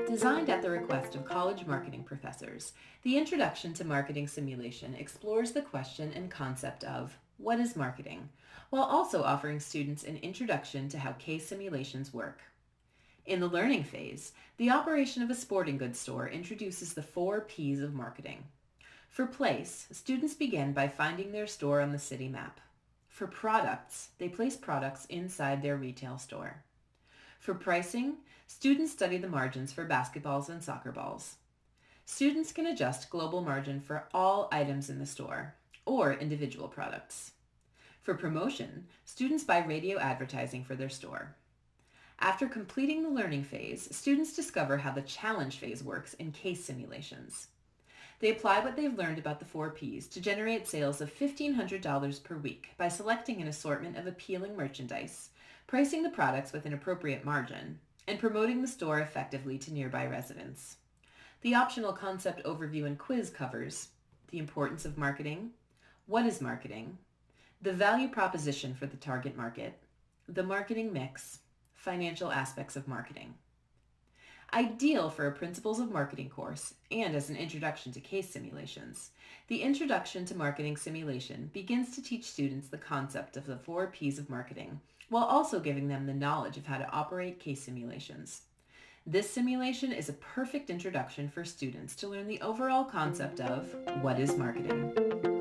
Designed at the request of college marketing professors, the Introduction to Marketing Simulation explores the question and concept of what is marketing, while also offering students an introduction to how case simulations work. In the learning phase, the operation of a sporting goods store introduces the 4 Ps of marketing. For place, students begin by finding their store on the city map. For products, they place products inside their retail store. For pricing, students study the margins for basketballs and soccer balls. Students can adjust global margin for all items in the store or individual products. For promotion, students buy radio advertising for their store. After completing the learning phase, students discover how the challenge phase works in case simulations. They apply what they've learned about the 4 Ps to generate sales of $1,500 per week by selecting an assortment of appealing merchandise, pricing the products with an appropriate margin, and promoting the store effectively to nearby residents. The optional concept overview and quiz covers the importance of marketing, what is marketing, the value proposition for the target market, the marketing mix, financial aspects of marketing. Ideal for a Principles of Marketing course and as an introduction to case simulations, the Introduction to Marketing Simulation begins to teach students the concept of the 4 Ps of marketing, while also giving them the knowledge of how to operate case simulations. This simulation is a perfect introduction for students to learn the overall concept of what is marketing.